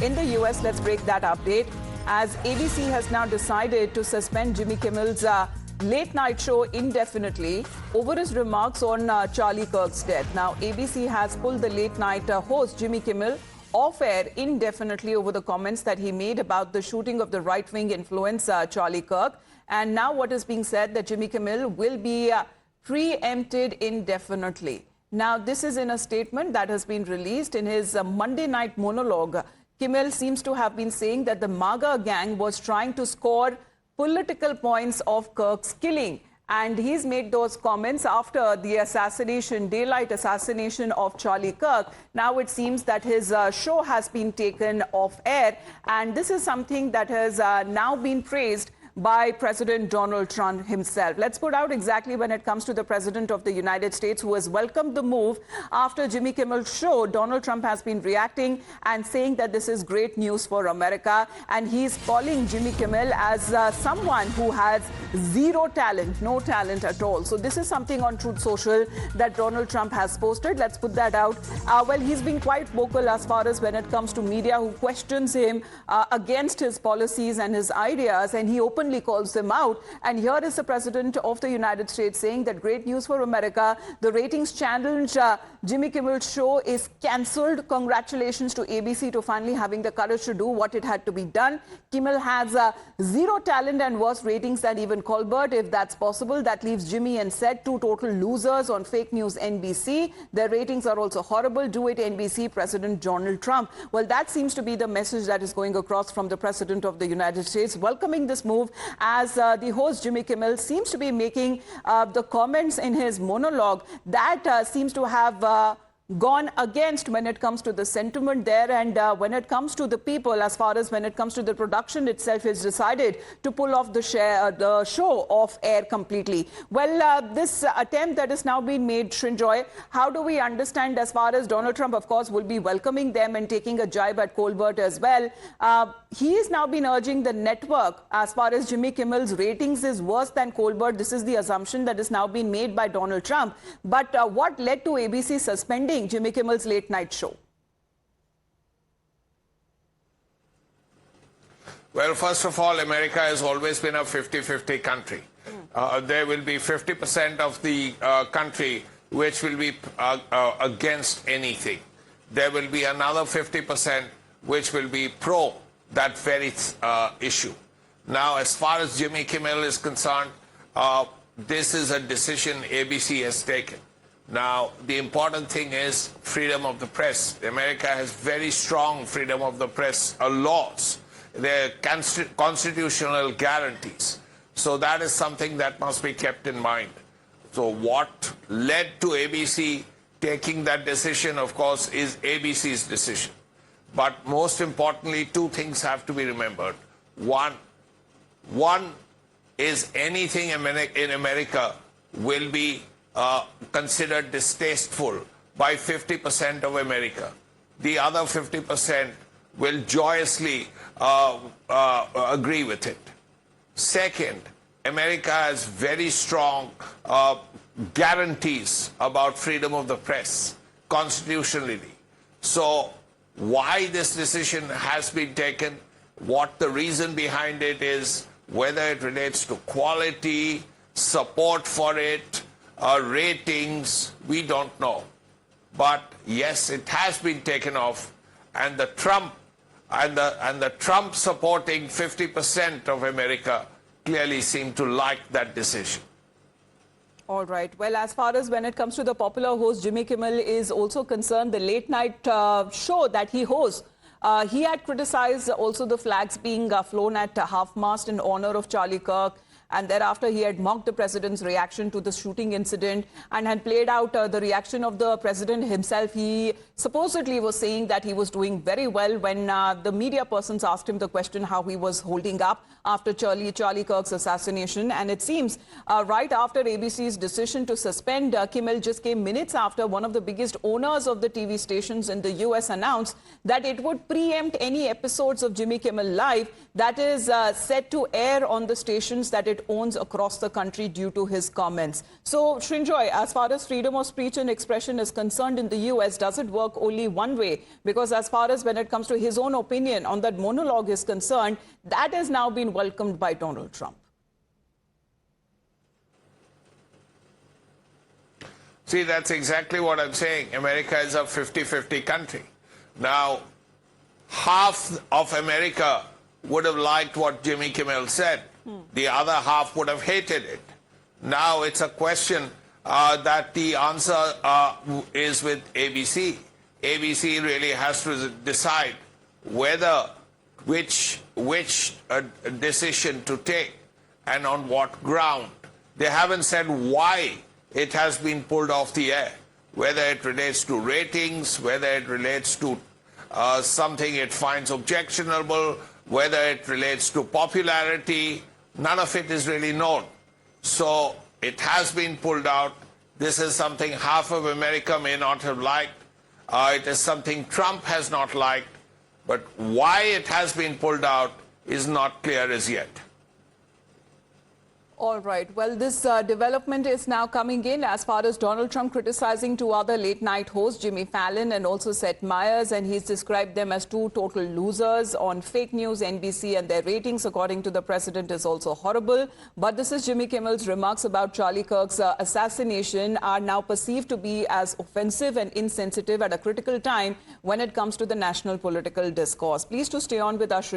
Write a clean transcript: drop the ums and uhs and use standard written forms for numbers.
in the US. Let's break that update as ABC has now decided to suspend Jimmy Kimmel's late night show indefinitely over his remarks on Charlie Kirk's death. Now, ABC has pulled the late night host Jimmy Kimmel off air indefinitely over the comments that he made about the shooting of the right-wing influencer Charlie Kirk. And now what is being said that Jimmy Kimmel will be preempted indefinitely. Now, this is in a statement that has been released in his Monday night monologue. Kimmel seems to have been saying that the MAGA gang was trying to score political points of Kirk's killing. And he's made those comments after the assassination, daylight assassination of Charlie Kirk. Now it seems that his show has been taken off air. And this is something that has now been praised by President Donald Trump himself. Let's put out exactly when it comes to the President of the United States, who has welcomed the move after Jimmy Kimmel's show. Donald Trump has been reacting and saying that this is great news for America. And he's calling Jimmy Kimmel as someone who has zero talent, no talent at all. So this is something on Truth Social that Donald Trump has posted. Let's put that out. Well, he's been quite vocal as far as when it comes to media who questions him against his policies and his ideas. And he openly calls them out. And here is the President of the United States saying that great news for America. The ratings challenge Jimmy Kimmel's show is cancelled. Congratulations to ABC to finally having the courage to do what it had to be done. Kimmel has zero talent and worse ratings than even Colbert. If that's possible, that leaves Jimmy and Seth, two total losers on fake news NBC. Their ratings are also horrible. Do it NBC, President Donald Trump. Well, that seems to be the message that is going across from the President of the United States, welcoming this move as the host Jimmy Kimmel seems to be making the comments in his monologue that seems to have gone against when it comes to the sentiment there, and when it comes to the people, as far as when it comes to the production itself, is decided to pull off the show off air completely. Well, this attempt that is now being made, Srinjoy, how do we understand as far as Donald Trump, of course, will be welcoming them and taking a jibe at Colbert as well. He has now been urging the network as far as Jimmy Kimmel's ratings is worse than Colbert. This is the assumption that is now being made by Donald Trump. But what led to ABC suspending Jimmy Kimmel's late night show? Well, first of all, America has always been a 50-50 country. There will be 50% of the country which will be against anything. There will be another 50% which will be pro that very issue. Now, as far as Jimmy Kimmel is concerned, this is a decision ABC has taken. Now, the important thing is freedom of the press. America has very strong freedom of the press laws. They're constitutional guarantees. So that is something that must be kept in mind. So what led to ABC taking that decision, of course, is ABC's decision. But most importantly, two things have to be remembered. One is anything in America will be considered distasteful by 50% of America. The other 50% will joyously agree with it. Second, America has very strong guarantees about freedom of the press constitutionally. So why this decision has been taken, what the reason behind it is, whether it relates to quality, support for it, ratings, we don't know. But yes, it has been taken off, and the Trump supporting 50% of America clearly seem to like that decision. All right. Well, as far as when it comes to the popular host Jimmy Kimmel is also concerned, the late night show that he hosts, he had criticized also the flags being flown at half-mast in honor of Charlie Kirk. And thereafter, he had mocked the president's reaction to the shooting incident and had played out the reaction of the president himself. He supposedly was saying that he was doing very well when the media persons asked him the question how he was holding up after Charlie Kirk's assassination. And it seems right after ABC's decision to suspend Kimmel just came minutes after one of the biggest owners of the TV stations in the US announced that it would preempt any episodes of Jimmy Kimmel Live that is set to air on the stations that it it owns across the country due to his comments. So, Srinjoy, as far as freedom of speech and expression is concerned in the US, does it work only one way? Because as far as when it comes to his own opinion on that monologue is concerned, that has now been welcomed by Donald Trump. See, that's exactly what I'm saying. America is a 50-50 country. Now, half of America would have liked what Jimmy Kimmel said. The other half would have hated it. Now, it's a question that the answer is with ABC. ABC really has to decide which decision to take and on what ground. They haven't said why it has been pulled off the air, whether it relates to ratings, whether it relates to something it finds objectionable, whether it relates to popularity. None of it is really known. So it has been pulled out. This is something half of America may not have liked. It is something Trump has not liked. But why it has been pulled out is not clear as yet. All right. Well, this development is now coming in as far as Donald Trump criticizing two other late-night hosts, Jimmy Fallon and also Seth Meyers, and he's described them as two total losers on fake news, NBC, and their ratings, according to the president, is also horrible. But this is Jimmy Kimmel's remarks about Charlie Kirk's assassination are now perceived to be as offensive and insensitive at a critical time when it comes to the national political discourse. Please to stay on with us.